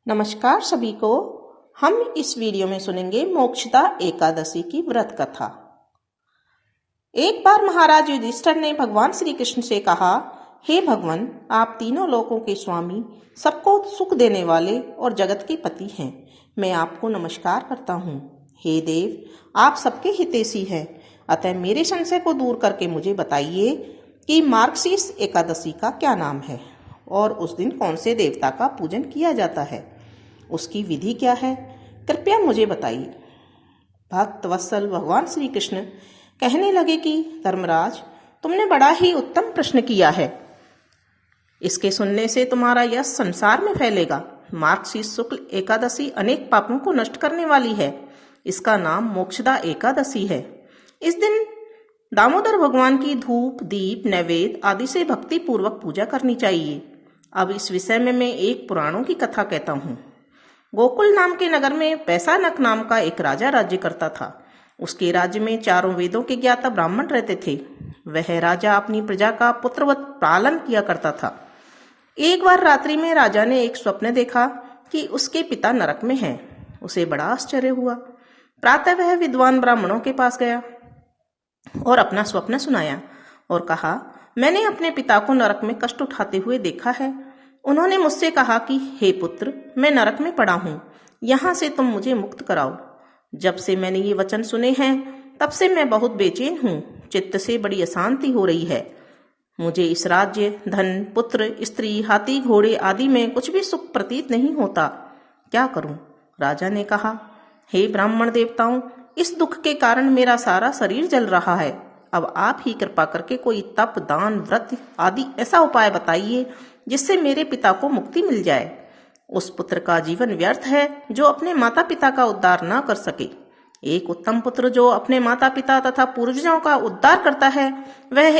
नमस्कार सभी को। हम इस वीडियो में सुनेंगे मोक्षदा एकादशी की व्रत कथा। एक बार महाराज युधिष्ठिर ने भगवान श्री कृष्ण से कहा, हे भगवान, आप तीनों लोकों के स्वामी, सबको सुख देने वाले और जगत के पति हैं। मैं आपको नमस्कार करता हूँ। हे देव, आप सबके हितैषी हैं, अतः मेरे संशय को दूर करके मुझे बताइए कि मार्गशीर्ष एकादशी का क्या नाम है और उस दिन कौन से देवता का पूजन किया जाता है, उसकी विधि क्या है, कृपया मुझे बताइए। भक्त वत्सल भगवान श्री कृष्ण कहने लगे कि धर्मराज, तुमने बड़ा ही उत्तम प्रश्न किया है। इसके सुनने से तुम्हारा यश संसार में फैलेगा। मार्गशीर्ष शुक्ल एकादशी अनेक पापों को नष्ट करने वाली है। इसका नाम मोक्षदा एकादशी है। इस दिन दामोदर भगवान की धूप, दीप, नैवेद्य आदि से भक्ति पूर्वक पूजा करनी चाहिए। अब इस विषय में मैं एक पुराणों की कथा कहता हूँ। गोकुल नाम के नगर में पैसानक नाम का एक राजा राज्य करता था। उसके राज्य में चारों वेदों के ज्ञाता ब्राह्मण रहते थे। वह राजा अपनी प्रजा का पुत्रवत पालन किया करता था। एक बार रात्रि में राजा ने एक स्वप्न देखा कि उसके पिता नरक में हैं। उसे बड़ा आश्चर्य हुआ। प्रातः वह विद्वान ब्राह्मणों के पास गया और अपना स्वप्न सुनाया और कहा, मैंने अपने पिता को नरक में कष्ट उठाते हुए देखा है। उन्होंने मुझसे कहा कि हे पुत्र, मैं नरक में पड़ा हूँ, यहाँ से तुम मुझे मुक्त कराओ। जब से मैंने ये वचन सुने हैं तब से मैं बहुत बेचैन हूँ। चित्त से बड़ी अशांति हो रही है। मुझे इस राज्य, धन, पुत्र, स्त्री, हाथी, घोड़े आदि में कुछ भी सुख प्रतीत नहीं होता। क्या करूं? राजा ने कहा, हे ब्राह्मण देवताओं, इस दुख के कारण मेरा सारा शरीर जल रहा है। अब आप ही कृपा करके कोई तप, दान, व्रत आदि ऐसा उपाय बताइए जिससे मेरे पिता को मुक्ति मिल जाए। उस पुत्र का जीवन व्यर्थ है जो अपने माता पिता का उद्धार न कर सके। एक उत्तम पुत्र जो अपने माता पिता तथा पूर्वजों का उद्धार करता है, वह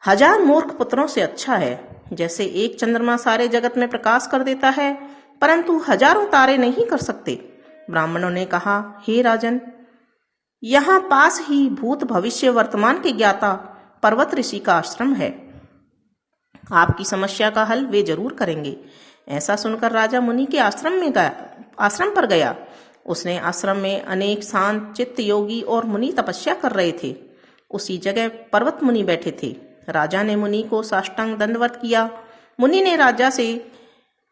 1000 मूर्ख पुत्रों से अच्छा है। जैसे एक चंद्रमा सारे जगत में प्रकाश कर देता है, परंतु हजारों तारे नहीं कर सकते। ब्राह्मणों ने कहा, हे राजन, यहाँ पास ही भूत, भविष्य, वर्तमान के ज्ञाता पर्वत ऋषि का आश्रम है। आपकी समस्या का हल वे जरूर करेंगे। ऐसा सुनकर राजा मुनि के आश्रम पर गया। उसने आश्रम में अनेक शांत चित्त योगी और मुनि तपस्या कर रहे थे। उसी जगह पर्वत मुनि बैठे थे। राजा ने मुनि को साष्टांग दंडवत किया। मुनि ने राजा से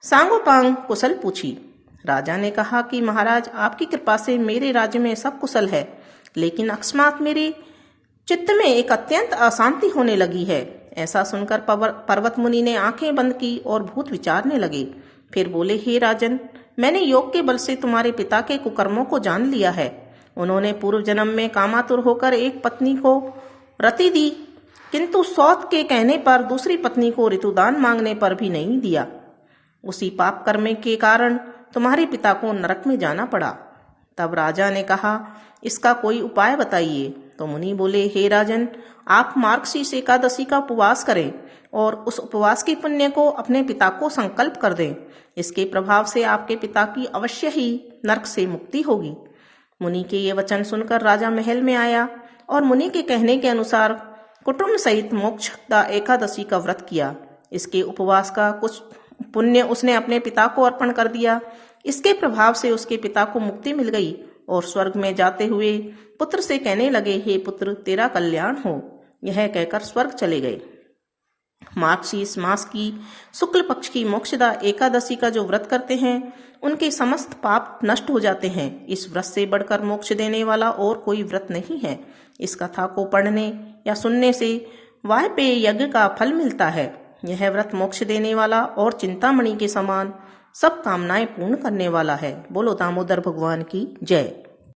सांगोपांग कुशल पूछी। राजा ने कहा कि महाराज, आपकी कृपा से मेरे राज्य में सब कुशल है, लेकिन अकस्मात मेरे चित्त में एक अत्यंत अशांति होने लगी है। ऐसा सुनकर पर्वत मुनि ने आंखें बंद की और भूत विचारने लगे। फिर बोले, हे राजन, मैंने योग के बल से तुम्हारे पिता के कुकर्मों को जान लिया है। उन्होंने पूर्व जन्म में कामातुर होकर एक पत्नी को रति दी, किंतु सौत के कहने पर दूसरी पत्नी को ऋतुदान मांगने पर भी नहीं दिया। उसी पाप कर्म के कारण तुम्हारे पिता को नरक में जाना पड़ा। तब राजा ने कहा, इसका कोई उपाय बताइए। तो मुनि बोले, हे राजन, आप मार्गशीर्ष एकादशी का उपवास करें और उस उपवास के पुण्य को अपने पिता को संकल्प कर दें। इसके प्रभाव से आपके पिता की अवश्य ही नरक से मुक्ति होगी। मुनि के ये वचन सुनकर राजा महल में आया और मुनि के कहने के अनुसार कुटुंब सहित मोक्षदा एकादशी का व्रत किया। इसके उपवास का कुछ पुण्य उसने अपने पिता को अर्पण कर दिया। इसके प्रभाव से उसके पिता को मुक्ति मिल गई और स्वर्ग में जाते हुए पुत्र से कहने लगे, हे पुत्र, तेरा कल्याण हो। यह कहकर स्वर्ग चले गए। मार्गशीर्ष मास की शुक्ल पक्ष की मोक्षदा एकादशी का जो व्रत करते हैं, उनके समस्त पाप नष्ट हो जाते हैं। इस व्रत से बढ़कर मोक्ष देने वाला और कोई व्रत नहीं है। इस कथा को पढ़ने या सुनने से वायपेय यज्ञ का फल मिलता है। यह व्रत मोक्ष देने वाला और चिंतामणि के समान सब कामनाएं पूर्ण करने वाला है। बोलो दामोदर भगवान की जय।